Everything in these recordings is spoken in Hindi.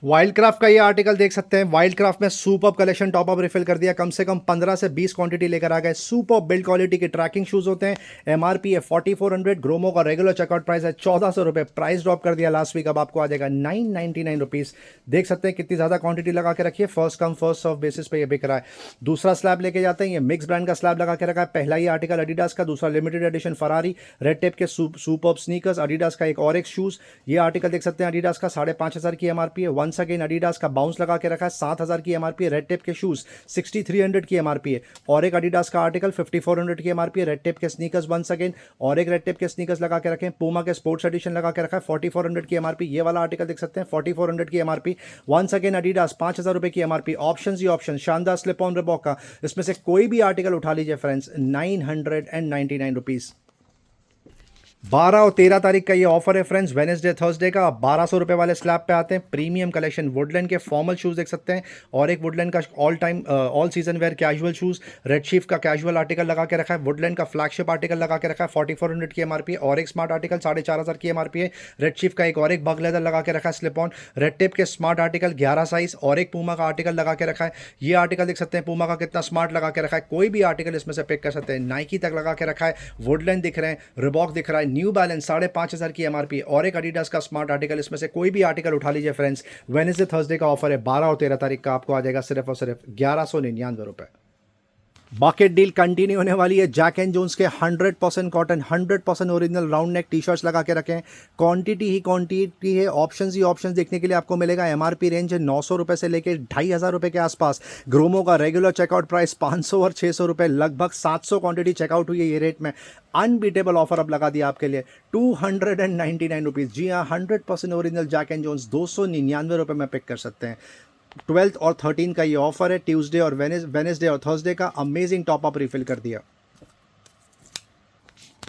वाइल्ड क्राफ्ट का ये आर्टिकल देख सकते हैं। वाइल्ड क्राफ्ट में super collection top up refill कर दिया, कम से कम 15 से 20 क्वांटिटी लेकर आ गए। सुपर बिल्ड क्वालिटी के ट्रैकिंग शूज होते हैं। एमआरपी है 4400, ग्रोमो का रेगुलर चेकआउट प्राइस है 1400 रुपए। प्राइस ड्रॉप कर दिया लास्ट वीक, अब आपको आ जाएगा 999 रुपीज। देख सकते हैं कितनी ज्यादा क्वांटिटी लगा के रखी है, first come first serve basis पे ये बिक रहा है। दूसरा स्लैब लेके जाते हैं, ये मिक्स ब्रांड का स्लैब लगा के रखा है। पहला ये आर्टिकल एडिडास का, दूसरा limited edition Ferrari red tape के सुपर स्नीकर्स, एडिडास का एक और एक शूज। ये आर्टिकल देख सकते हैं एडिडास का 5500 की एमआरपी है। वंस अगेन एडिडास का बाउंस लगा के रखा है, 7000 की एमआरपी है। रेड टेप के शूज 6300 की एमआरपी है। और एक एडिडास का आर्टिकल 5400 की एमआरपी है। रेड टेप के स्नीकर्स वंस अगेन, और एक रेड टेप के स्नीकर्स लगा के रखे हैं। पूमा के स्पोर्ट्स एडिशन लगा के रखा है 4400 की एमआरपी। ये वाला आर्टिकल देख सकते हैं 4400 की एमआरपी। वंस अगेन एडिडास 5000 रुपए की एमआरपी। ऑप्शन ही ऑप्शन, शानदार स्लिप ऑन रिबॉक का, इसमें से कोई भी आर्टिकल उठा लीजिए फ्रेंड्स, 999 रुपीज। 12 और 13 तारीख का ये ऑफर है फ्रेंड्स, वेडनेसडे थर्सडे का। 1200 रुपए वाले स्लैब पे आते हैं। प्रीमियम कलेक्शन वुडलैंड के फॉर्मल शूज देख सकते हैं, और एक वुडलैंड का all time all season where casual shoes. Red sheath का कैजुअल आर्टिकल लगा के रखा है। वुडलैंड का फ्लैगशिप आर्टिकल लगा के रखा है 4400 की एमआरपी। और एक स्मार्ट आर्टिकल 4500 की एमआरपी है। रेड शीफ का एक और एक बग लेदर लगा के रखा है स्लिप ऑन। रेड टेप के स्मार्ट आर्टिकल 11 साइज, और एक पूमा का आर्टिकल लगा के रखा है। ये आर्टिकल देख सकते हैं पूमा का कितना स्मार्ट लगा के रखा है, कोई भी आर्टिकल इसमें से पिक कर सकते हैं। नाइकी तक लगा के रखा है, वुडलैंड दिख रहे हैं, रिबॉक दिख रहा है, न्यू बैलेंस 5500 की एमआरपी, और एक एडिडास का स्मार्ट आर्टिकल। इसमें से कोई भी आर्टिकल उठा लीजिए फ्रेंड्स। वेडनेसडे थर्सडे का ऑफर है, 12 और 13 तारीख का आपको आ जाएगा सिर्फ और सिर्फ 1199 रुपए। बकेट डील कंटिन्यू होने वाली है। जैक एंड जोन्स के 100% cotton, 100% original round neck T shirts लगा के रखें। क्वांटिटी ही क्वांटिटी है, ऑप्शंस ही ऑप्शंस देखने के लिए आपको मिलेगा। एमआरपी रेंज है 900 रुपए से लेकर 2500 रुपए के आसपास। ग्रोमो का रेगुलर चेकआउट प्राइस 500 और 600 रुपए, लगभग 700 क्वांटिटी चेकआउट हुई है ये रेट में। अनबीटेबल ऑफर अब लगा दिया आपके लिए 299 रुपीज़। जी हाँ, 100% ओरिजिनल जैक एंड जोन्स 299 रुपए में पिक कर सकते हैं। 12 और 13 का ये ऑफर है, ट्यूसडे और वेनेसडे और थर्सडे का। अमेजिंग टॉप अप रिफिल कर दिया।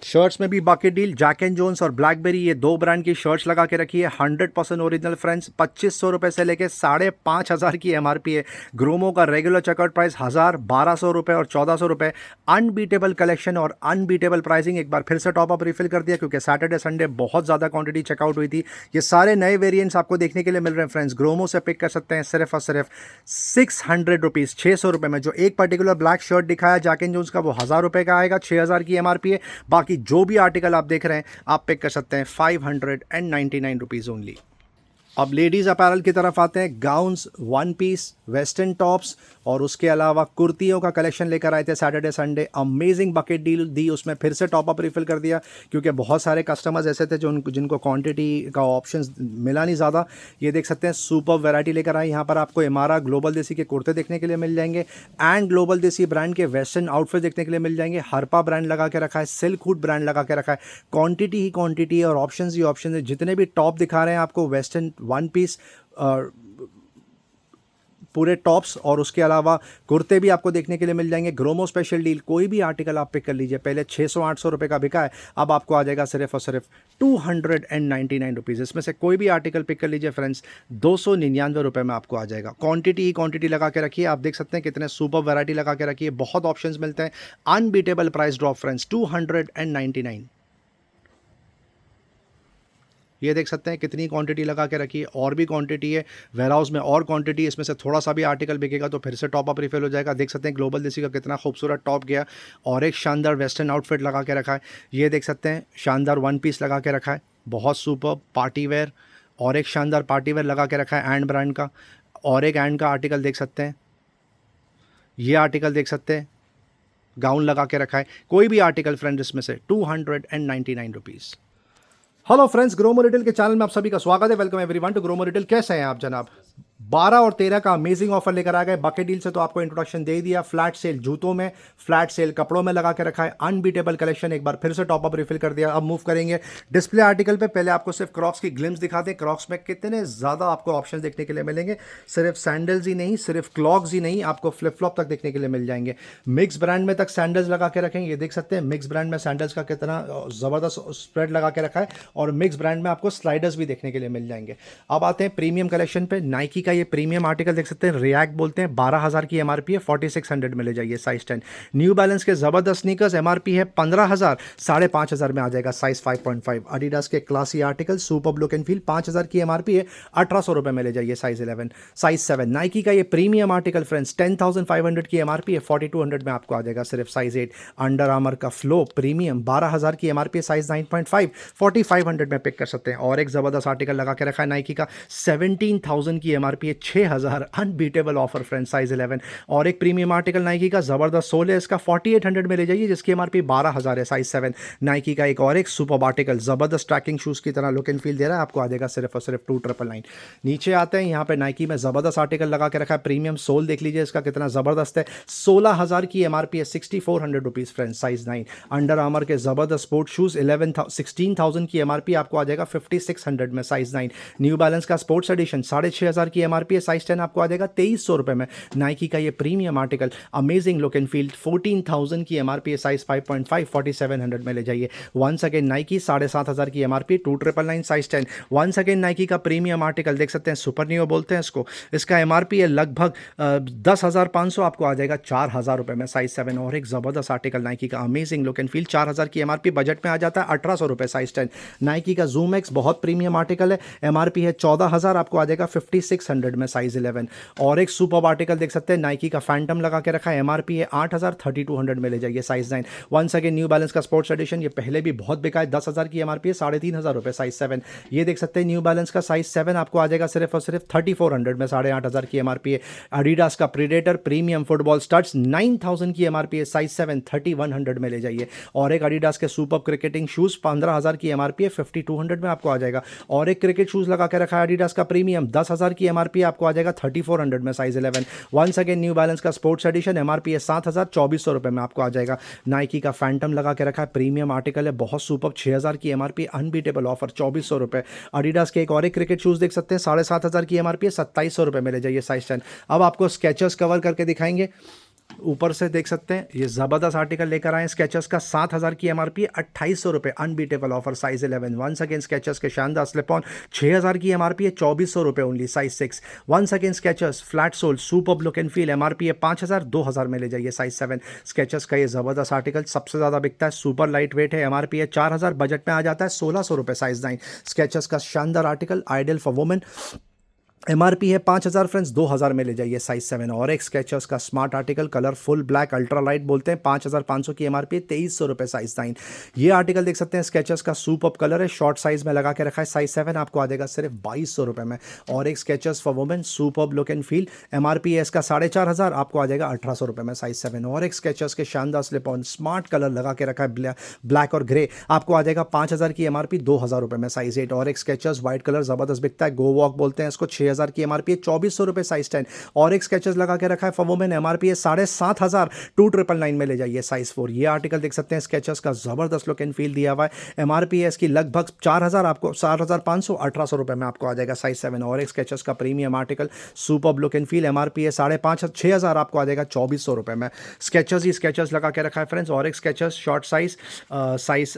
शर्ट्स में भी bucket deal, Jack and Jones और ब्लैकबेरी, ये दो ब्रांड की शर्ट्स लगा के रखी है। 100% ओरिजिनल फ्रेंड्स, 2500 रुपए से लेकर 5500 की एमआरपी है। ग्रोमो का रेगुलर चेकआउट प्राइस 1000, 1200 रुपए और 1400 रुपए। अनबीटेबल कलेक्शन और अनबीटेबल प्राइसिंग। एक बार फिर से टॉप अप रिफिल कर दिया, क्योंकि सैटरडे संडे बहुत ज़्यादा क्वांटिटी चेकआउट हुई थी। ये सारे नए वेरियंट्स आपको देखने के लिए मिल रहे हैं फ्रेंड्स। ग्रोमो से पिक कर सकते हैं सिर्फ और सिर्फ 600 रुपीज़, 600 रुपए में। जो एक पर्टिकुलर ब्लैक शर्ट दिखाया जैक एंड जोन्स का, वो 1000 रुपए का आएगा, 6000 की एमआरपी है। बाकी जो भी आर्टिकल आप देख रहे हैं आप पिक कर सकते हैं 599 रुपीज ओनली। अब लेडीज अपैरल की तरफ आते हैं। Gowns, one piece, western tops और उसके अलावा कुर्तियों का कलेक्शन लेकर आए थे Saturday Sunday. Amazing bucket deal दी, उसमें फिर से टॉप अप रिफिल कर दिया, क्योंकि बहुत सारे कस्टमर्स ऐसे थे जिनको क्वांटिटी का ऑप्शंस मिला नहीं ज़्यादा। ये देख सकते हैं सुपर वैरायटी लेकर आए। यहाँ पर आपको इमारा ग्लोबल देसी के कुर्ते देखने के लिए मिल जाएंगे, एंड ग्लोबल देसी ब्रांड के वेस्टर्न आउटफिट देखने के लिए मिल जाएंगे। हरपा ब्रांड लगा के रखा है, सिल्क हुड ब्रांड लगा के रखा है। क्वांटिटी ही क्वांटिटी है और ऑप्शन ही ऑप्शन है। जितने भी टॉप दिखा रहे हैं आपको, वेस्टर्न वन पीस पूरे टॉप्स और उसके अलावा कुर्ते भी आपको देखने के लिए मिल जाएंगे। ग्रोमो स्पेशल डील, कोई भी आर्टिकल आप पिक कर लीजिए। पहले 600-800 रुपए का बिका है, अब आपको आ जाएगा सिर्फ और सिर्फ 299 रुपीज़। इसमें से कोई भी आर्टिकल पिक कर लीजिए फ्रेंड्स, 299 रुपए में आपको आ जाएगा। क्वांटिटी ही क्वांटिटी लगा के रखिए। आप देख सकते हैं कितने सुपर वैरायटी लगा के रखिए, बहुत ऑप्शंस मिलते हैं। Unbeatable price drop friends, 299। ये देख सकते हैं कितनी क्वांटिटी लगा के रखी है, और भी क्वांटिटी है वेयर हाउस में, और क्वांटिटी। इसमें से थोड़ा सा भी आर्टिकल बिकेगा तो फिर से टॉप अप रिफिल हो जाएगा। देख सकते हैं ग्लोबल देसी का कितना खूबसूरत टॉप गया, और एक शानदार वेस्टर्न आउटफिट लगा के रखा है। ये देख सकते हैं शानदार वन पीस लगा के रखा है, बहुत सुपर पार्टी वेयर, और एक शानदार पार्टी वेयर लगा के रखा है एंड ब्रांड का। और एक एंड का आर्टिकल देख सकते हैं, ये आर्टिकल देख सकते हैं, गाउन लगा के रखा है। कोई भी आर्टिकल फ्रेंड इसमें से 299 rupees. Hello friends, Gromo retail के चैनल में आप सभी का स्वागत है। Welcome everyone to Gromo retail. कैसे हैं आप जनाब? 12 और 13 का अमेजिंग ऑफर लेकर आ गए। बकेट डील से तो आपको इंट्रोडक्शन दे ही दिया। फ्लैट सेल जूतों में, फ्लैट सेल कपड़ों में लगा के रखा है। अनबीटेबल कलेक्शन एक बार फिर से टॉप अप रिफिल कर दिया। अब मूव करेंगे डिस्प्ले आर्टिकल पे। पहले आपको सिर्फ क्रॉक्स की ग्लिम्स दिखा दें। क्रॉक्स में कितने ज़्यादा आपको ऑप्शन देखने के लिए मिलेंगे। सिर्फ सैंडल्स ही नहीं, सिर्फ क्लॉक्स ही नहीं, आपको फ्लिप फ्लॉप तक देखने के लिए मिल जाएंगे। मिक्स ब्रांड में तक सैंडल्स लगा के रखेंगे। ये देख सकते हैं मिक्स ब्रांड में सैंडल्स का कितना ज़बरदस्त स्प्रेड लगा के रखा है, और मिक्स ब्रांड में आपको स्लाइडर्स भी देखने के लिए मिल जाएंगे। अब आते हैं प्रीमियम कलेक्शन पे। नाइकी का ये प्रीमियम आर्टिकल देख सकते हैं, रिएक्ट बोलते हैं, 12,000 की एमआरपी है, 4600 में ले जाइए साइज 10। न्यू बैलेंस के जबरदस्त स्नीकर्स, एमआरपी है 15,000, 5,500 में आ जाएगा साइज 5.5। एडिडास के classy article super look and feel, 5,000 की एमआरपी है, 1,800 रुपए में ले जाइए साइज 11 साइज 7। नाइकी का ये प्रीमियम आर्टिकल फ्रेंड्स, 10,500 की एमआरपी है, 4,200 में आपको आ जाएगा सिर्फ साइज 8। अंडर आर्मर का फ्लो प्रीमियम, 12,000 की एमआरपी, साइज 9.5, 4,500 में पिक कर सकते हैं। और एक जबरदस्त आर्टिकल लगा के रखा है नाइकी का, 17,000 की एमआरपी है, 6,000, अनबीटेबल ऑफर फ्रेंड्स, साइज 11। और एक प्रीमियम आर्टिकल नाइकी का जबरदस्त सोल है, इसका 4,800 में ले जाइए, जिसकी एमआरपी 12,000 है, साइज 7। नाइकी का एक और एक सुपर आर्टिकल, जबरदस्त ट्रैकिंग शूज की तरह लुक एंड फील दे रहा है, आपको आ जाएगा सिर्फ और सिर्फ 2,999। नीचे आते हैं, यहाँ पे नाइकी में जबरदस्त आर्टिकल लगा के रखा है, प्रीमियम सोल देख लीजिए इसका कितना जबरदस्त है, 16,000 की एमआरपी है, 6,400 rupees friends, size 9। Under armour के जबरदस्त स्पोर्ट शूज, 16,000 की एमआरपी, आपको आ जाएगा 5,600 में, साइज 9। न्यू बैलेंस का स्पोर्ट्स एडिशन, 6,500 की एमआरपी है, साइज 10, आपको आ जाएगा 2,300 रुपए में। नाइकी का ये premium article, amazing look and feel, 14,000 की एमआरपी है, साइज 5.5, 4,700 में ले जाइए। वंस अगेन नाइकी, 7,500 की MRP, 2,999, size 10। Once again Nike का प्रीमियम आर्टिकल देख सकते हैं, सुपर नियो बोलते हैं इसको, इसका एमआरपी है लगभग 10,500, आपको आ जाएगा 4,000 रुपए में, साइज 7। और एक जबरदस्त आर्टिकल नाइकी का, अमेजिंग लुक एंड फील, 4,000 की एमआरपी, बजट में आ जाता है 1,800 रुपए, साइज 10। नाइकी का जूम एक्स, बहुत प्रीमियम आर्टिकल है, एमआरपी है 14,000, आपको आ जाएगा 5,600 में, साइज 11। और एक सुपर आर्टिकल देख सकते हैं, नाइकी का फैंटम लगा के रखा है, एमआरपी है 8,000, 3,200 में ले जाइए, size 9। Once again New Balance का स्पोर्ट्स एडिशन, ये पहले भी बहुत बिका है, 10,000 की एमआरपी है, 3,500 रुपए, साइज 7। ये देख सकते हैं न्यू बैलेंस का साइज 7, आपको आ जाएगा सिर्फ और सिर्फ 3,400 में, 8,500 की एमआरपी है। एडिडास का प्रीडेटर प्रीमियम फुटबॉल स्टड्स, 9,000 की एमआरपी है, साइज 7, 3,100 में ले जाइए। और एक एडिडास के सुपर क्रिकेटिंग शूज, 15,000 की एमआरपी है, 5,200 में आपको आ जाएगा। और एक क्रिकेट शूज लगा के रखा है एडिडास का प्रीमियम, 10,000 की एमआरपी, आपको आ जाएगा 3,400 में, size 11। Once again New Balance का स्पोर्ट्स एडिशन, एमआरपी है 7,000, 2,400 रुपए में आपको आ जाएगा। नाइकी का फैंटम लगा के रखा है, प्रीमियम आर्टिकल है, बहुत सुपर, 6,000 की एमआरपी, अनबीटेबल ऑफर, 2,400 रुपए। एडिडास के एक और एक क्रिकेट शूज देख सकते हैं, 7,500 की एमआरपी है, 2,700 रुपए में ले जाइए, साइज 10। अब आपको स्केचर्स कवर करके दिखाएंगे, ऊपर से देख सकते हैं, ये जबरदस्त आर्टिकल लेकर आए स्केचर्स का, 7,000 की एमआरपी, 2,800 रुपए, unbeatable offer, size 11। Once again Skechers के शानदार स्लिप ऑन, 6,000 की एमआरपी है, 2,400 रुपए only, size 6। Once again Skechers flat sole super look and feel, MRP है 5,000, 2,000 में ले जाइए, साइज 7। स्केचर्स का ये जबरदस्त आर्टिकल सबसे ज्यादा बिकता है, सुपर लाइट वेट है, एमआरपी है 4,000, बजट में आ जाता है 1,600 रुपए, साइज 9। स्केचर्स का शानदार article ideal for women, MRP है 5,000 फ्रेंड्स, 2,000 में ले जाइए, साइज 7। और एक स्केचर्स का smart article, colour full black ultra light बोलते हैं, 5,500 की एमआरपी, 2,300 रुपए, साइज 9। ये आर्टिकल देख सकते हैं, स्केचर्स का सुपर कलर है, शॉर्ट साइज में लगा के रखा है, साइज 7, आपको आ जाएगा सिर्फ 2,200 रुपए में। और एक Skechers for women super look and feel, MRP है इसका 4,500, आपको आ जाएगा 1,800 रुपए में, साइज 7। और एक स्केचर्स के शानदार स्लिप ऑन, स्मार्ट कलर लगा के रखा है, ब्लैक और ग्रे, आपको आ जाएगा 5,000 की एमआरपी, 2,000 रुपए में, साइज 8। और एक स्केचर्स व्हाइट कलर जबरदस्त बिकता है, गो वॉक बोलते हैं इसको, 6,000 की एमआरपी, 2,400 रुपए, साइज 10। और एक स्केचर्स लगा के रखा है फॉर वुमेन, एमआरपी है 7,500, 2,999 में ले जाइए, साइज 4। ये आर्टिकल देख सकते हैं, स्केचर्स का जबरदस्त लुक एंड फील दिया हुआ है, एमआरपी है इसकी लगभग 4,000, आपको 4,500, 1,800 रुपए में आपको आ जाएगा, साइज 7। और एक स्केचर्स का premium article super look and feel, MRP है 5,500, 6,000, आपको आ जाएगा 2,400 रुपए में। स्केचर्स ही स्केचर्स लगा के रखा है फ्रेंड्स। और एक स्केचर्स शॉर्ट साइज, साइज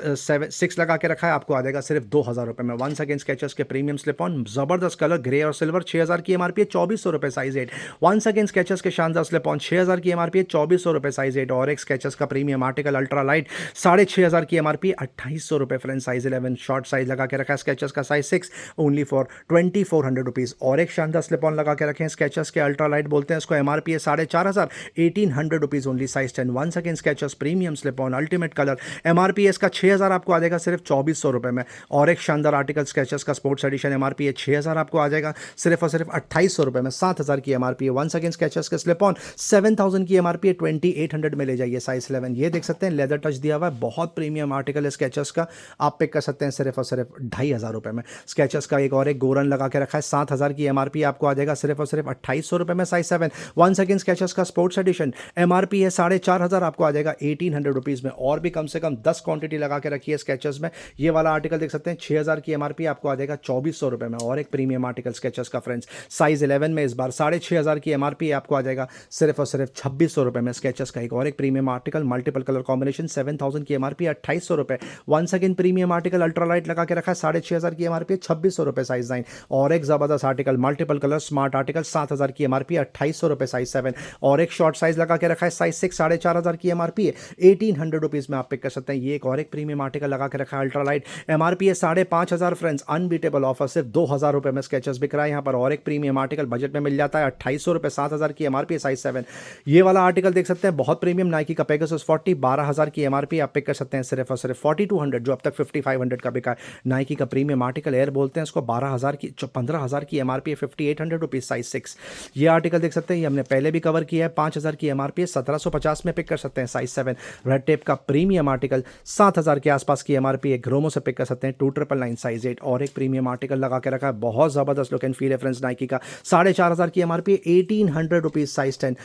6 लगा के रखा है, आपको आ जाएगा सिर्फ 2,000 रुपए में। वंस अगेन स्केचर्स के प्रीमियम स्लिप ऑन, जबरदस्त कलर ग्रे और सिल्वर, 6,000 की एमआरपी, 2,400 रुपए, साइज 8। वंस अगेन स्केचर्स के शानदार स्लिप ऑन, 6,000 की एमआरपी, 2,400 रुपए, साइज 8। और एक स्केचर्स का प्रीमियम आर्टिकल अल्ट्रा लाइट, 6,500 की एमआरपी, 2,800 रुपए फ्रेंड, साइज 11। शॉर्ट साइज लगा के रखा है स्केचर्स का, साइज 6, ओनली फॉर 2,400 रुपीज। और एक शानदार स्लिप ऑन लगा के रखे हैं स्केचर्स के, अल्ट्रा लाइट बोलते हैं इसको, एमआरपी है 4,500, 1,800 rupees only, size 10। Once again Skechers premium slip on, ultimate colour, MRP है इसका 6,000, आपको आ जाएगा सिर्फ 2,400 रुपए में। और एक शानदार आर्टिकल स्केचर्स का स्पोर्ट्स एडिशन, एमआरपी है 6,000, आपको आ जाएगा सिर्फ और सिर्फ 2,800 रुपए में, 7,000 की एमआरपी है। वंस अगेन स्केचर्स के स्लिप ऑन, 7,000 की एमआरपी है, 2,800 में ले जाइए, साइज 11। ये देख सकते हैं लेदर टच दिया हुआ है, बहुत प्रीमियम आर्टिकल है स्केचर्स का, आप पिक कर सकते हैं सिर्फ और सिर्फ 2,500 रुपए में। स्केचर्स का एक और एक गोरन लगा के रखा है, 7,000 की एमआरपी, आपको आ जाएगा सिर्फ और सिर्फ 2,800 रुपए में, साइज 7। वंस अगेन स्केचर्स का स्पोर्ट्स एडिशन, एमआरपी है 4,500, आपको आ जाएगा 1,800 रुपीज में। और भी कम से कम 10 क्वांटिटी लगा के रखी है स्केचर्स में। ये वाला आर्टिकल देख सकते हैं, 6,000 की एमआरपी, आपको आ जाएगा 2,400 रुपए में। और एक प्रीमियम आर्टिकल स्केचर्स का फ्रेंड्स। साइज 11 में इस बार 6,500 की एमआरपी आपको आ जाएगा सिर्फ और सिर्फ 2600 रुपये में। स्केचेस का एक और एक premium article multiple colour combination 7000 की एमआरपी 2800 रुपये। One second premium article ultralight लगा के रखा है 6,500 की एमआरपी 2600 रुपये साइज 9। और एक जबरदस्त article multiple colour smart article 7000 की एमआरपी 2800 रुपये साइज 7। और एक शॉर्ट साइज लगा के रखा है साइज 6 4,500 की एमआरपी है 1800 रुपीज में आप पिक कर सकते हैं। ये एक और एक प्रीमियम आर्टिकल लगा के रखा है अल्ट्रालाइट एमआरपी है 5,500 फ्रेंड्स। अनबीटेबल ऑफर सिर्फ 2,000 रुपये में स्केचेस बिक रहा है यहाँ पर। और एक प्रीमियम आर्टिकल बजट में मिल जाता है 2800 रुपये 7,000 की एमआरपी साइज 7। ये वाला आर्टिकल देख सकते हैं बहुत प्रीमियम नाइकी का पेगासस 40 12,000 की एमआरपी आप पिक कर सकते हैं सिर्फ और सिर्फ 4,200 जो अब तक 5,500 का बिका है। नाइकी का प्रीमियम आर्टिकल एयर बोलते हैं इसको 12,000 की 15,000 की एमआरपी है 5,800 रुपीज साइज 6। ये आर्टिकल देख सकते हैं ये हमने पहले भी कवर किया है 5,000 की एमआरपी है 1750 में पिक कर सकते हैं साइज 7। रेड टेप का प्रीमियम आर्टिकल 7,000 के आसपास की एमआरपी है ग्रोमो से पिक कर सकते हैं 2,999 साइज 8। और एक प्रीमियम आर्टिकल लगा के रखा है बहुत जबरदस्त लुक एंड फील है फ्रेंड्स नाइकी का 4,500 की एमआरपी 1,800 रुपीज साइज 10।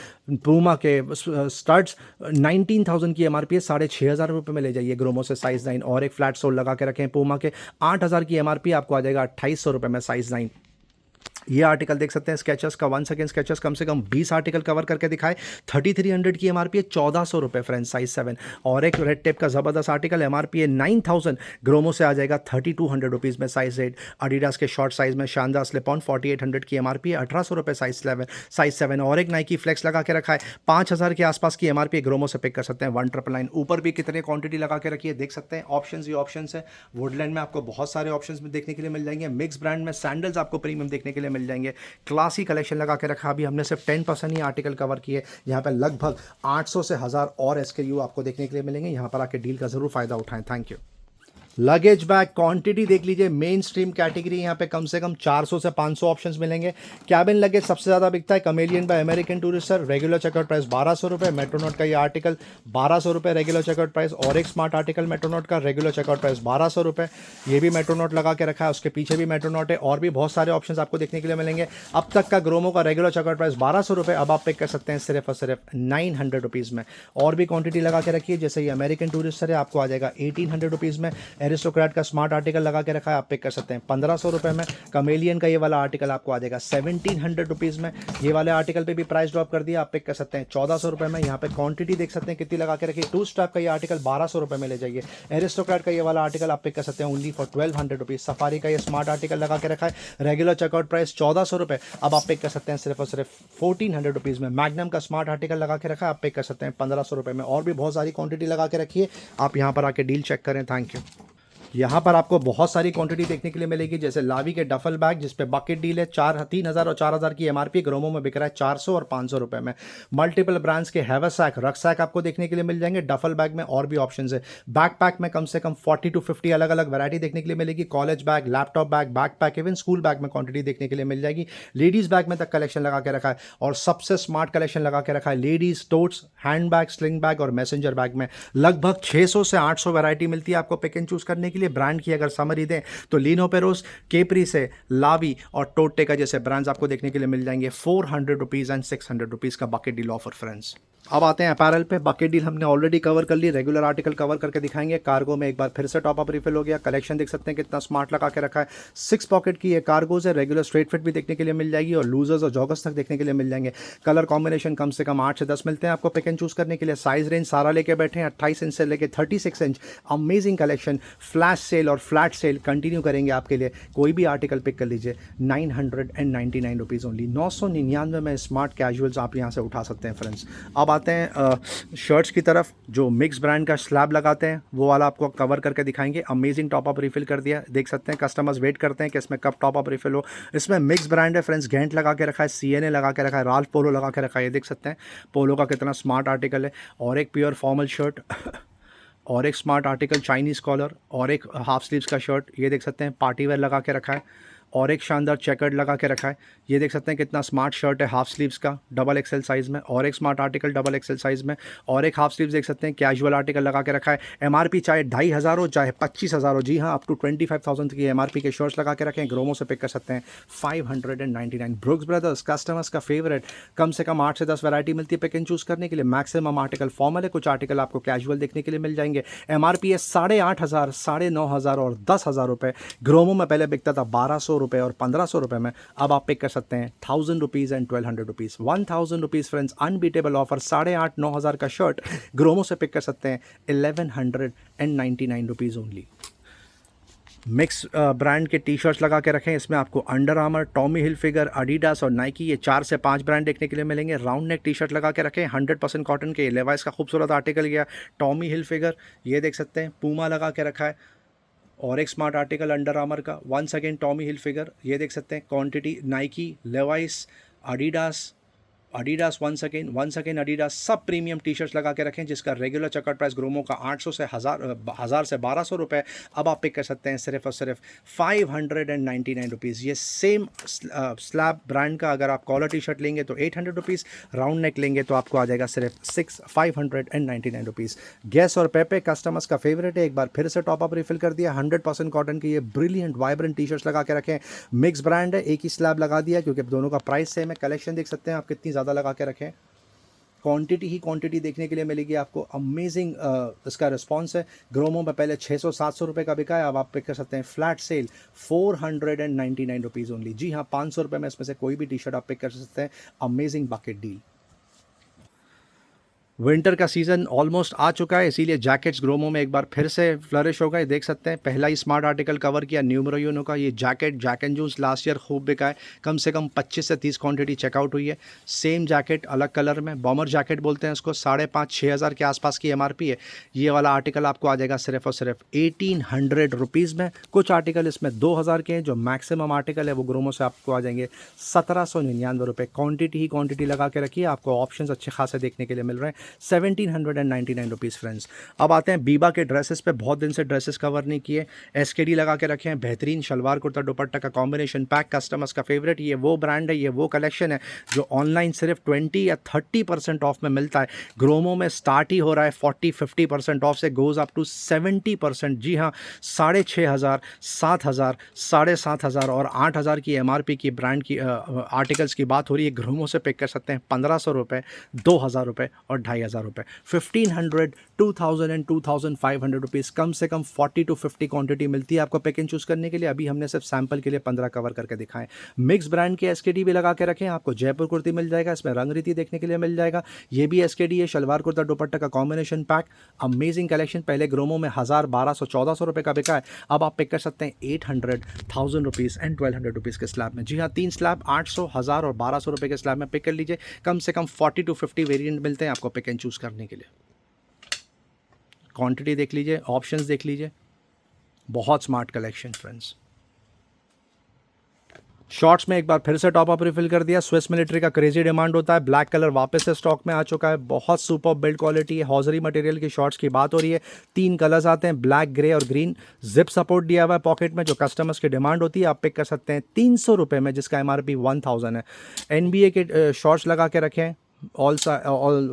पूमा के स्टड्स 19,000 की एमआरपी है 6,500 रुपये में ले जाइए ग्रोमो से साइज 9। और एक फ्लैट सोल लगा के रखें पूमा के 8,000 की एमआरपी आपको आ जाएगा 2,800 रुपये में साइज 9। ये आर्टिकल देख सकते हैं स्केचेस का वन सेकेंड स्केचेस कम से कम 20 आर्टिकल कवर करके दिखाए 3,300 की एमआरपी है 1,400 रुपये फ्रेंड्स साइज 7। और एक रेड टेप का जबरदस्त आर्टिकल एमआरपी है 9,000 ग्रोमो से आ जाएगा 3,200 रुपीज़ में साइज 8। एडिडास के शॉर्ट साइज में शानदार स्लिप ऑन 4,800 की एमआरपी है 1,800 रुपये साइज 7। और एक नाइकी फ्लेक्स लगा के रखा है 5,000 के आसपास की एमआरपी ग्रोमो से पिक कर सकते हैं 1,999। ऊपर भी कितने क्वांटिटी लगा के रखी है देख सकते हैं। ऑप्शंस ही ऑप्शंस है। वुडलैंड में आपको बहुत सारे ऑप्शंस में देखने के लिए मिल जाएंगे। मिक्स ब्रांड में सैंडल्स आपको प्रीमियम देखने के लिए मिल जाएंगे। क्लासी कलेक्शन लगा के रखा। अभी हमने सिर्फ 10% ही आर्टिकल कवर किए। यहाँ पे लगभग 800 से 1000 और एसकेयू आपको देखने के लिए मिलेंगे। यहाँ पर आके डील का जरूर फायदा उठाएं। Thank you. Luggage bag quantity देख लीजिए मेन स्ट्रीम कैटेगरी यहाँ पे कम से कम 400 से 500 ऑप्शंस मिलेंगे। कैबिन लगेज सबसे ज़्यादा बिकता है Kamiliant by American Tourister regular checkout price 1,200 रुपये। मेट्रोनोट का ये आर्टिकल 1,200 रुपये रेगुलर चेकआउट प्राइस। और एक स्मार्ट आर्टिकल मेट्रोनोट का रेगुलर चेकआउट प्राइस 1,200 रुपये। ये भी मेट्रोनोट लगा के रखा है उसके पीछे भी मेट्रोनोट है। और भी बहुत सारे ऑप्शन आपको देखने के लिए मिलेंगे। अब तक का ग्रोमो का रेगुलर चेकआउट प्राइस 1,200 रुपये अब आप पिक कर सकते हैं सिर्फ और सिर्फ 900 रुपीज़ में। और भी क्वांटिटी लगा के रखिए जैसे ये अमेरिकन टूरिस्टर है आपको आ जाएगा 1,800 रुपीज़ में। एरिस्टोक्रेट का स्मार्ट आर्टिकल लगा के रखा है आप पिक कर सकते हैं 1,500 रुपये में। कमेलियन का ये वाला आर्टिकल आपको आ जाएगा 1,700 रुपीज़ में। ये वाले आर्टिकल पे भी प्राइस ड्रॉप कर दिया आप पिक कर सकते हैं 1,400 रुपये में। यहाँ पे क्वांटिटी देख सकते हैं कितनी लगा के रखी। टू स्टाफ का ये आर्टिकल 1,200 रुपये में ले जाइए। एरिस्टोक्रेट का ये वाला आर्टिकल आप पिक कर सकते हैं ओनली फॉर 1,200 रुपीज़। सफारी का ये स्मार्ट आर्टिकल लगा के रखा है रेगुलर चेकआउट प्राइस 1,400 रुपये अब आप पिक कर सकते हैं सिर्फ और सिर्फ 1,400 रुपीज़ में। मैग्नम का स्मार्ट आर्टिकल लगा के रखा है आप पिक कर सकते हैं 1,500 रुपये में। और भी बहुत सारी क्वांटिटी लगा के रखिए आप यहाँ पर आके डील चेक करें। Thank you. यहाँ पर आपको बहुत सारी क्वांटिटी देखने के लिए मिलेगी जैसे लावी के डफल बैग जिस पे बकेट डील है 3,000 और 4,000 की एमआरपी ग्रोमो में बिक रहा है 400 और 500 रुपये में। मल्टीपल ब्रांड्स के हैवरसैक रक्सैक आपको देखने के लिए मिल जाएंगे। डफल बैग में और भी ऑप्शन है। बैकपैक में कम से कम 40 to 50 अलग अलग वैरायटी देखने के लिए मिलेगी। College bag laptop bag backpack even school bag में क्वांटिटी देखने के लिए मिल जाएगी। लेडीज बैग में तक कलेक्शन लगा के रखा है और सबसे स्मार्ट कलेक्शन लगा के रखा है ladies टोट्स hand bag sling bag और मैसेंजर बैग में। लगभग 600 से 800 वैरायटी मिलती है आपको पिक एंड चूज करने के लिए। ब्रांड की अगर समरी दें तो लिनो पेरोस केपरी से लावी और टोटे का जैसे ब्रांड्स आपको देखने के लिए मिल जाएंगे 400 रुपीज़ एंड 600 रुपीज़ का बकेट डील ऑफर फ्रेंड्स। अब आते हैं अपैरल पे। बकेट डील हमने ऑलरेडी कवर कर ली। रेगुलर आर्टिकल कवर करके दिखाएंगे। कार्गो में एक बार फिर से टॉप अप रिफिल हो गया। कलेक्शन देख सकते हैं कितना स्मार्ट लगा के रखा है। 6 पॉकेट की ये कार्गोज है। रेगुलर स्ट्रेट फिट भी देखने के लिए मिल जाएगी और लूजर्स और जॉगर्स तक देखने के लिए मिल जाएंगे। कलर कॉम्बिनेशन कम से कम 8 से 10 मिलते हैं आपको पिक एंड चूज करने के लिए। साइज रेंज सारा लेके बैठे हैं 28 इंच से लेके 36 inch. Amazing collection. Flash sale और फ्लैट सेल कंटिन्यू करेंगे आपके लिए। कोई भी आर्टिकल पिक कर लीजिए 999 रुपीज़ ओनली। 999 में स्मार्ट कैजुअल्स आप यहाँ से उठा सकते हैं फ्रेंड्स। अब आते हैं शर्ट्स की तरफ। जो मिक्स ब्रांड का स्लैब लगाते हैं वो वाला आपको कवर करके दिखाएंगे। अमेजिंग टॉप अप रिफिल कर दिया देख सकते हैं। कस्टमर्स वेट करते हैं कि इसमें कब टॉप अप रिफिल हो। इसमें मिक्स ब्रांड है फ्रेंड्स। गेंट लगा के रखा है CNA लगा के रखा है राल्फ पोलो लगा के रखा है। ये देख सकते हैं पोलो का कितना स्मार्ट आर्टिकल है। और एक प्योर फॉर्मल शर्ट और एक स्मार्ट आर्टिकल चाइनीज़ कॉलर और एक हाफ स्लीव्स का शर्ट ये देख सकते हैं पार्टी वेयर लगा के रखा है। और एक शानदार चेकर्ड लगा के रखा है। ये देख सकते हैं कितना स्मार्ट शर्ट है हाफ स्लीव्स का डबल एक्सेल साइज़ में। और एक smart article double XL size में और एक हाफ स्लीव्स देख सकते हैं कैजुअल आर्टिकल लगा के रखा है। एमआरपी चाहे 2,500 हो चाहे 25,000 हो। जी हाँ अप टू 25,000 की एमआरपी के शर्ट्स लगा के रखें। ग्रोमो से पिक कर सकते हैं 599। ब्रुक्स ब्रदर्स कस्टमर्स का फेवरेट। कम से कम 8 से 10 वैरायटी मिलती है पिक एंड चूज़ करने के लिए। मैक्सिमम आर्टिकल फॉर्मल है कुछ आर्टिकल आपको कैजुअल देखने के लिए मिल जाएंगे। एमआरपी है 8,500 9,500 और 10,000 रुपये। ग्रोमो में पहले बिकता था 1,200 रुपये और 1500 रुपये में अब आप पिक कर सकते हैं 1000 rupees and 1200 rupees. 1000 rupees friends, unbeatable offer. 8,500-9,000 का शर्ट ग्रोमो से पिक कर सकते हैं 1199 रुपीज़ ओनली। मिक्स ब्रांड के टी शर्ट्स लगा के रखें, इसमें आपको under armour, Tommy Hilfiger, Adidas और नाइकी, ये 4 से 5 ब्रांड देखने के लिए मिलेंगे। राउंड नेक टी शर्ट लगा के रखें 100% कॉटन के, लेवाइस का खूबसूरत आर्टिकल गया, टॉमी हिलफिगर ये देख सकते हैं, पूमा लगा के रखा है और एक स्मार्ट आर्टिकल अंडर आर्मर का, वंस अगेन टॉमी हिलफिगर ये देख सकते हैं, quantity Nike, Levi's, Adidas once again Adidas, सब प्रीमियम टी शर्ट्स लगा के रखें जिसका रेगुलर चेकआउट प्राइस ग्रोमो का 800 से 1000 से 1200 रुपये, अब आप पिक कर सकते हैं सिर्फ और सिर्फ 599 रुपीज़। ये सेम स्लैब ब्रांड का अगर आप कॉलर टी शर्ट लेंगे तो 800 रुपीज़, राउंड नेक लेंगे तो आपको आ जाएगा सिर्फ 599 रुपीज़। गैस और पेपे कस्टमर्स का फेवरेट है, एक बार फिर से टॉप अप रिफिल कर दिया। 100% कॉटन की ये ब्रिलियंट वाइब्रेंट टी शर्ट्स लगा के रखें, मिक्स ब्रांड है, एक ही स्लैब लगा दिया क्योंकि दोनों का प्राइस सेम है। कलेक्शन देख सकते हैं आप कितनी ज़्यादा लगा के रखें, क्वांटिटी ही क्वांटिटी देखने के लिए मिलेगी आपको। अमेजिंग इसका रिस्पांस है। ग्रोमो में पहले 600-700 रुपये का बिका है, अब आप पिक कर सकते हैं फ्लैट सेल 499 रुपीज़ ओनली। जी हाँ, 500 रुपये में इसमें से कोई भी टी शर्ट आप पिक कर सकते हैं। Amazing bucket deal. विंटर का सीज़न ऑलमोस्ट आ चुका है, इसीलिए जैकेट्स ग्रोमो में एक बार फिर से फ्लरिश हो गए। देख सकते हैं पहला ही स्मार्ट आर्टिकल कवर किया न्यूमरो यूनो का। ये जैक एंड जूस लास्ट ईयर खूब बिका है, कम से कम 25 से 30 क्वांटिटी चेकआउट हुई है। सेम जैकेट अलग कलर में, बॉमर जैकेट बोलते हैं इसको, 5,500-6 हज़ार के आसपास की MRP है। ये वाला आर्टिकल आपको आ जाएगा सिर्फ और सिर्फ 1800 रुपीज़ में। कुछ आर्टिकल इसमें 2000 के हैं, जो मैक्सिमम आर्टिकल है वो ग्रोमो से आपको आ जाएंगे 1799 रुपये। क्वान्टिटी ही क्वान्टिटी लगा के रखिए, आपको ऑप्शन अच्छे खासे देखने के लिए मिल रहे हैं। 1799 रुपीज़ फ्रेंड्स। अब आते हैं बीबा के ड्रेसेस पे। बहुत दिन से ड्रेसेस कवर नहीं किए, SKD लगा के रखे हैं। बेहतरीन शलवार कुर्ता दुपट्टा का कॉम्बिनेशन पैक, कस्टमर्स का फेवरेट। ये वो ब्रांड है, ये वो कलेक्शन है जो ऑनलाइन सिर्फ 20 या 30% ऑफ में मिलता है। ग्रोमो में स्टार्ट ही हो रहा है 40-50% ऑफ से, गोज़ अप टू 70%। जी हाँ, 6,500, 7,000, 7,500 और 8,000 की MRP की ब्रांड की आर्टिकल्स की बात हो रही है। ग्रोमो से पिक कर सकते हैं 1,500 रुपये, 2,000 रुपये और 2,500 रुपये। 1,500, 2,000 एंड 2,500 रुपीज़। कम से कम 40 to 50 क्वांटिटी मिलती है आपको पिक एंड चूज़ करने के लिए। अभी हमने सिर्फ सैंपल के लिए 15 कवर करके दिखाएं। मिक्स ब्रांड के SKD भी लगा के रखें, आपको जयपुर कुर्ती मिल जाएगा, इसमें रंग रीति देखने के लिए मिल जाएगा। ये भी SKD है, शलवार कुर्ता दुपट्टा का कॉम्बिनेशन पैक। Amazing collection. पहले ग्रोमो में 1,000, 1,200, 1,400 रुपये का बिका है, अब आप पिक कर सकते हैं 800, 1,000 रुपीज़ एंड 1,200 रुपीज़ के स्लैब में। जी हाँ, 3 स्लैब 800, 1,000 और 1,200 रुपये के स्लैब में पिक कर लीजिए। कम से कम 40 to 50 वेरिएंट मिलते हैं आपको पिक एंड चूज़ करने के लिए। क्वांटिटी देख लीजिए, ऑप्शंस देख लीजिए, बहुत स्मार्ट कलेक्शन फ्रेंड्स। शॉर्ट्स में एक बार फिर से टॉप अप रिफिल कर दिया। स्विस मिलिट्री का क्रेजी डिमांड होता है, ब्लैक कलर वापस से स्टॉक में आ चुका है। बहुत सुपर बिल्ड क्वालिटी है, हॉजरी मटेरियल की शॉर्ट्स की बात हो रही है। 3 कलर्स आते हैं, ब्लैक, ग्रे और ग्रीन। जिप सपोर्ट दिया हुआ है पॉकेट में, जो कस्टमर्स की डिमांड होती है। आप पिक कर सकते हैं 300 रुपये में, जिसका MRP 1,000 है। NBA के शॉर्ट्स लगा के रखें, ऑल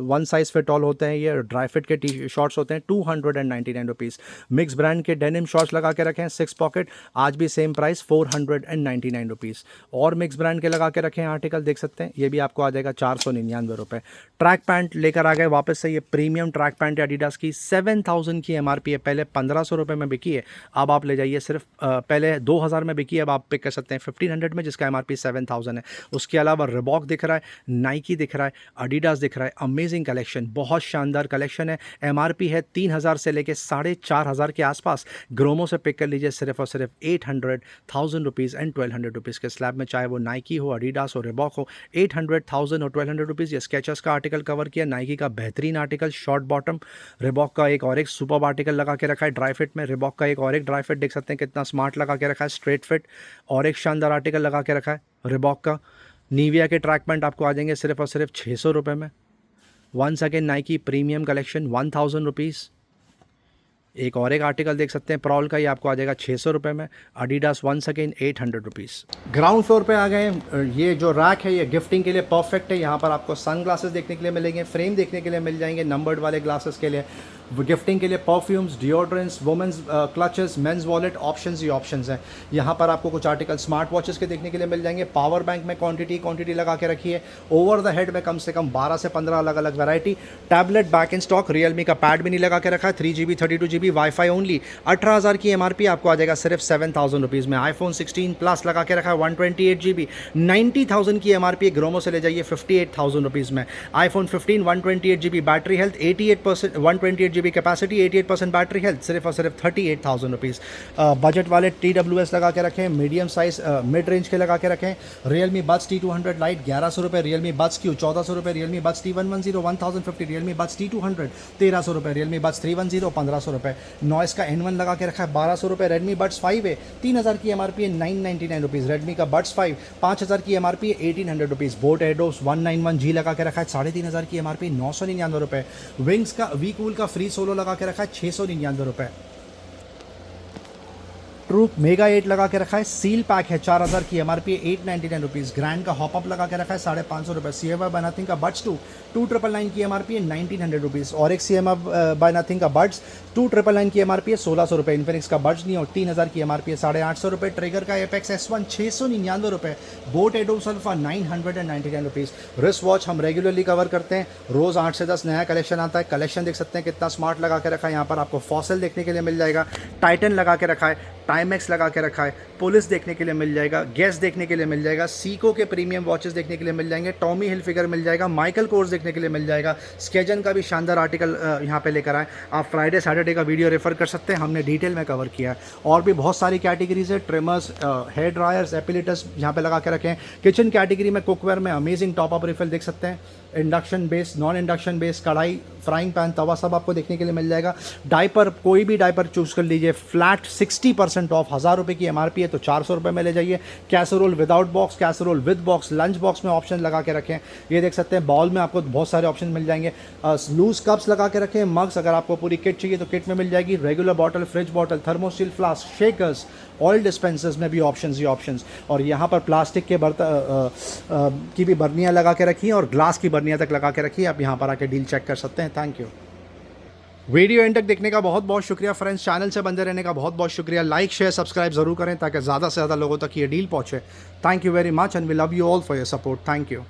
1 साइज़ फिट ऑल होते हैं। ये ड्राई फिट के टी शॉर्ट्स होते हैं, 299 रुपीज़। मिक्स ब्रांड के डेनिम शॉर्ट्स लगा के रखें 6 पॉकेट, आज भी सेम प्राइस 499 रुपीज़। और मिक्स ब्रांड के लगा के रखें आर्टिकल देख सकते हैं, ये भी आपको आ जाएगा 499 रुपये। ट्रैक पैंट लेकर आ गए वापस से, ये प्रीमियम ट्रैक पैंट एडिडास की 7,000 की MRP है। पहले 1,500 रुपये में बिकी है, अब आप ले जाइए सिर्फ पहले 2,000 में बिकी है, अब आप पिक कर सकते हैं 1,500 में, जिसका MRP 7,000 है। उसके अलावा रिबॉक दिख रहा है, नाइकी दिख रहा है, एडिडास दिख रहा है। अमेजिंग कलेक्शन, बहुत शानदार कलेक्शन है। MRP है 3,000 से लेके 4,500 के आसपास। ग्रोमो से पिक कर लीजिए सिर्फ और सिर्फ 800, 1,000 रुपीज़ एंड 1,200 रुपीज़ के स्लैब में, चाहे वो नाइकी हो, एडिडास हो, रिबॉक हो। 800, 1,000 और 1,200 रुपीज़। ये स्केचर्स का आर्टिकल कवर किया, नाइकी का बेहतरीन आर्टिकल शॉर्ट बॉटम, रिबॉक का एक और एक सुपर आर्टिकल लगा के रखा है ड्राई फिट में, रिबॉक का एक और एक ड्राई फिट देख सकते हैं कितना स्मार्ट लगा के रखा है, स्ट्रेट फिट। और एक शानदार आर्टिकल लगा के रखा है रिबॉक का। नीविया के ट्रैक पैंट आपको आ जाएंगे सिर्फ और सिर्फ 600 रुपये में। Once again Nike premium collection 1,000 rupees. एक और एक आर्टिकल देख सकते हैं प्रॉल का, ये आपको आ जाएगा 600 रुपये में। Adidas once again 800 rupees. Ground floor पे आ गए। ये जो रैक है ये गिफ्टिंग के लिए परफेक्ट है। यहाँ पर आपको सन ग्लासेस देखने के लिए मिलेंगे, फ्रेम देखने के लिए मिल जाएंगे नंबर्ड वाले ग्लासेस के लिए। गिफ्टिंग के लिए perfumes, deodorants, women's clutches, men's wallet, options ही ऑप्शंस हैं। यहाँ पर आपको कुछ आर्टिकल स्मार्ट वॉचेस के देखने के लिए मिल जाएंगे। पावर बैंक में क्वांटिटी लगा के रखी है। ओवर द हेड में कम से कम 12 से 15 अलग अलग variety. Tablet back in stock. Realme का पैड भी नहीं लगा के रखा है। 3GB 32GB wifi only. 18,000 की MRP आपको आ जाएगा सिर्फ 7,000 रुपीज़ में। आईफोन 16 प्लस लगा के रखा है 128GB 90,000 की MRP। ग्रोमो से ले जाइए 58,000 रुपीज़ में। IPhone 15 128GB battery health 88% 128GB capacity 88% battery health सिर्फ और सिर्फ 38,000 रुपीज़। बजट वाले TWS लगा के रखें, मीडियम साइज मिड रेंज के लगा के रखें। रियलमी बड्स T200 लाइट 1100 रुपये, रियलमी बड्स Q 1400 रुपये, Realme buds T110 1050, Realme buds T200 1300 रुपये, रियलमी बड्स 310 1500 रुपये। नॉइस का N1 लगा के रखा है 1200 रुपये। रेडमी बड्स 5 है 3,000 की MRP है 999 रुपीज़। रेडमी का बड्स 5 5,000 की MRP है 1800 रुपीज़। बोट एडोस 191G लगा के रखा है 3,500 की MRP 999 रुपये। विंग्स का वीकूल का फ्री सोलो लगा के रखा है 699 रुपये। ट्रूप मेगा 8 लगा के रखा है, सील पैक है 4,000 की MRP 899 रुपीज़। ग्रैंड का हॉपअप लगा के रखा है 550 रुपये। CMF बाय नथिंग का बड्स 2,999 की MRP है 1,900 रुपीज़। और एक CMF बाय नथिंग का बड्स 2,999 की MRP है 1,600 रुपये। इन्फिनिक्स का बड्स नहीं और 3,000 की MRP है 850 रुपये। ट्रिगर का एपेक्स S1 699 रुपये। बोट एडोस अल्फा 999 रुपीज़। रिस्ट वॉच हम रेगुलरली कवर करते हैं, रोज़ 8 से 10 नया कलेक्शन आता है। कलेक्शन देख सकते हैं कितना स्मार्ट लगा के रखा है। यहाँ पर आपको फॉसल देखने के लिए मिल जाएगा, टाइटन लगा के रखा है, टाइमेक्स लगा के रखा है, पुलिस देखने के लिए मिल जाएगा, गैस देखने के लिए मिल जाएगा, सीको के प्रीमियम वॉचेस देखने के लिए मिल जाएंगे, टॉमी हिलफिगर मिल जाएगा, माइकल कोर्स देखने के लिए मिल जाएगा। स्केजन का भी शानदार आर्टिकल यहाँ पे लेकर आए। आप फ्राइडे सैटरडे का वीडियो रेफर कर सकते हैं, हमने डिटेल में कवर किया है। और भी बहुत सारी कैटेगरीज है, ट्रिमर्स, हेयर ड्रायर्स, एपिलेटस यहाँ पे लगा के रखें। किचन कैटेगरी में कुकवेयर में अमेजिंग टॉप अप रिफिल देख सकते हैं। Induction base, non induction base, कढ़ाई, फ्राइंग पैन, तवा सब आपको देखने के लिए मिल जाएगा। डायपर, कोई भी डायपर चूज़ कर लीजिए, फ्लैट 60% ऑफ। 1,000 रुपये की MRP है तो 400 रुपये में ले जाइए। Casserole without box, casserole with box, lunch box में ऑप्शन लगा के रखें। ये देख सकते हैं, बाउल में आपको बहुत सारे ऑप्शन मिल जाएंगे। लूज कप्स लगा के रखें। मग्स अगर आपको पूरी किट चाहिए तो किट में मिल जाएगी। Regular bottle, fridge bottle, Thermosteel flask, shakers, oil dispensers में भी ऑप्शंस ही ऑप्शंस। और यहाँ पर प्लास्टिक के की भी बर्नियाँ लगा के रखी हैं और ग्लास की बर्नियाँ तक लगा के रखी है। आप यहाँ पर आके डील चेक कर सकते हैं। Thank you. वीडियो एंड तक देखने का बहुत बहुत शुक्रिया फ्रेंड्स। चैनल से बंदे रहने का बहुत बहुत शुक्रिया। लाइक शेयर सब्सक्राइब जरूर करें ताकि ज़्यादा से ज़्यादा लोगों तक ये डील पहुँचे। Thank you very much and we love you all for your support. Thank you.